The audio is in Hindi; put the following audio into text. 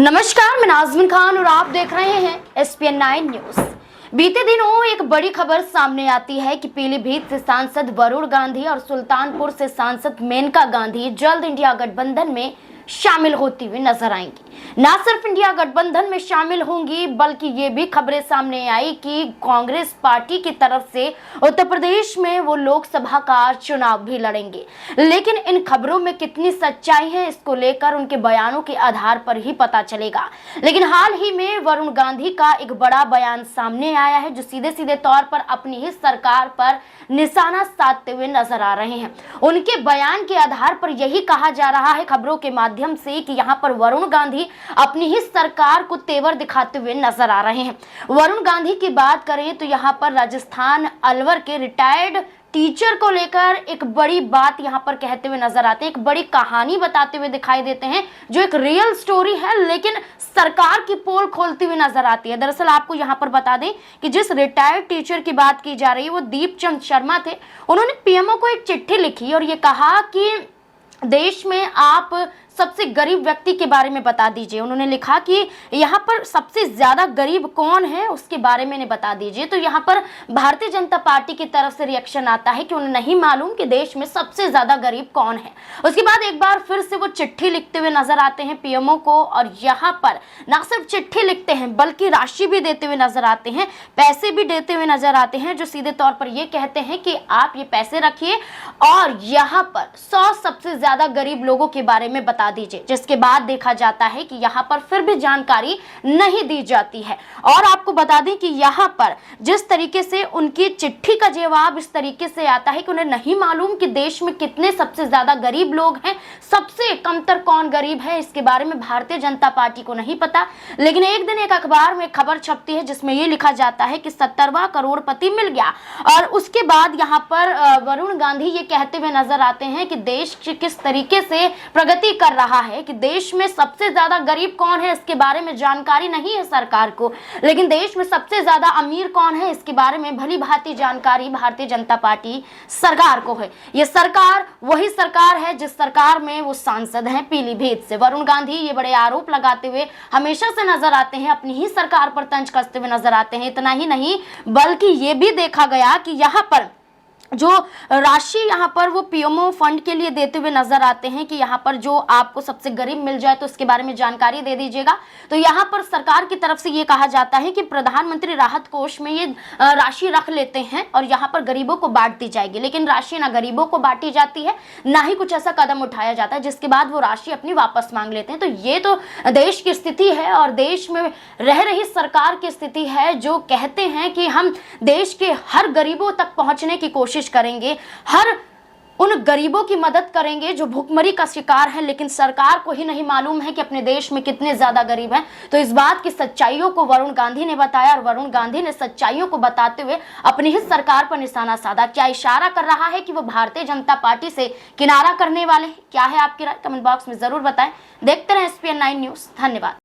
नमस्कार, मैं नाज़मीन खान और आप देख रहे हैं SPN 9 न्यूज। बीते दिनों एक बड़ी खबर सामने आती है कि पीलीभीत से सांसद वरुण गांधी और सुल्तानपुर से सांसद मेनका गांधी जल्द इंडिया गठबंधन में शामिल होती हुई नजर आएंगी। न सिर्फ इंडिया गठबंधन में शामिल होंगी बल्कि ये भी खबरें सामने आई कि कांग्रेस पार्टी की तरफ से उत्तर प्रदेश में वो लोकसभा का चुनाव भी लड़ेंगे। लेकिन इन खबरों में कितनी सच्चाई है, इसको लेकर उनके बयानों के आधार पर ही पता चलेगा। लेकिन हाल ही में वरुण गांधी का एक बड़ा बयान सामने आया है जो सीधे सीधे तौर पर अपनी ही सरकार पर निशाना साधते हुए नजर आ रहे हैं। उनके बयान के आधार पर यही कहा जा रहा है खबरों के माध्यम से कि यहाँ पर वरुण गांधी अपनी ही सरकार को तेवर दिखाते हुए नजर आ रहे हैं। वरुण गांधी की बात करें तो यहाँ पर राजस्थान अलवर के रिटायर्ड टीचर को लेकर एक बड़ी बात यहाँ पर कहते हुए नजर आते हैं, एक बड़ी कहानी बताते हुए दिखाई देते हैं जो एक रियल स्टोरी है लेकिन सरकार की पोल खोलती हुई नजर आती है। दरअसल आपको यहाँ पर बता दें कि जिस रिटायर्ड टीचर की बात की जा रही है वो दीपचंद शर्मा थे। उन्होंने पीएमओ को एक चिट्ठी लिखी और ये कहा कि देश में आप सबसे गरीब व्यक्ति के बारे में बता दीजिए। उन्होंने लिखा कि यहाँ पर सबसे ज्यादा गरीब कौन है उसके बारे में बता दीजिए। तो यहाँ पर भारतीय जनता पार्टी की तरफ से रिएक्शन आता है कि उन्हें नहीं मालूम कि देश में सबसे ज्यादा गरीब कौन है। उसके बाद एक बार फिर से वो चिट्ठी लिखते हुए नजर आते हैं पीएमओ को और यहाँ पर न सिर्फ चिट्ठी लिखते हैं बल्कि राशि भी देते हुए नजर आते हैं, पैसे भी देते हुए नजर आते हैं जो सीधे तौर पर ये कहते हैं कि आप ये पैसे रखिए और यहाँ पर 100 सबसे ज्यादा गरीब लोगों के बारे में बता दीजिए। जिसके बाद देखा जाता है कि यहाँ पर फिर भी जानकारी नहीं दी जाती है। और आपको बता दें कि यहाँ पर जिस तरीके से उनकी चिट्ठी का जवाब इस तरीके से आता है कि उन्हें नहीं मालूम कि देश में कितने सबसे ज्यादा गरीब लोग हैं, सबसे कमतर कौन गरीब है, इसके बारे में भारतीय जनता पार्टी को नहीं पता। लेकिन एक दिन एक अखबार में खबर छपती है जिसमें यह लिखा जाता है कि 70वां करोड़पति मिल गया। और उसके बाद यहाँ पर वरुण गांधी ये कहते हुए नजर आते हैं कि देश किस तरीके से प्रगति कर रहा है, कि देश में सबसे ज्यादा गरीब कौन है इसके बारे में जानकारी नहीं है सरकार को, लेकिन देश में सबसे ज्यादा अमीर कौन है इसके बारे में भली भांति जानकारी भारतीय जनता पार्टी सरकार को है। ये सरकार वही सरकार है जिस सरकार में वो सांसद हैं पीलीभीत से। वरुण गांधी ये बड़े आरोप लगाते हुए हमेशा से नजर आते हैं, अपनी ही सरकार पर तंज कसते हुए नजर आते हैं। इतना ही नहीं बल्कि ये भी देखा गया कि यहाँ पर जो राशि यहाँ पर वो पीएमओ फंड के लिए देते हुए नजर आते हैं कि यहाँ पर जो आपको सबसे गरीब मिल जाए तो उसके बारे में जानकारी दे दीजिएगा। तो यहाँ पर सरकार की तरफ से ये कहा जाता है कि प्रधानमंत्री राहत कोष में ये राशि रख लेते हैं और यहाँ पर गरीबों को बांट दी जाएगी। लेकिन राशि ना गरीबों को बांटी जाती है ना ही कुछ ऐसा कदम उठाया जाता है, जिसके बाद वो राशि अपनी वापस मांग लेते हैं। तो ये तो देश की स्थिति है और देश में रह रही सरकार की स्थिति है जो कहते हैं कि हम देश के हर गरीबों तक पहुंचने की कोशिश करेंगे, हर उन गरीबों की मदद करेंगे जो भूखमरी का शिकार है, लेकिन सरकार को ही नहीं मालूम है कि अपने देश में कितने ज्यादा गरीब हैं। तो इस बात की सच्चाइयों को वरुण गांधी ने बताया और वरुण गांधी ने सच्चाइयों को बताते हुए अपनी ही सरकार पर निशाना साधा। क्या इशारा कर रहा है कि वो भारतीय जनता पार्टी से किनारा करने वाले हैं? क्या है आपकी राय? कमेंट बॉक्स में जरूर बताएं। देखते रहें SPN 9 न्यूज। धन्यवाद।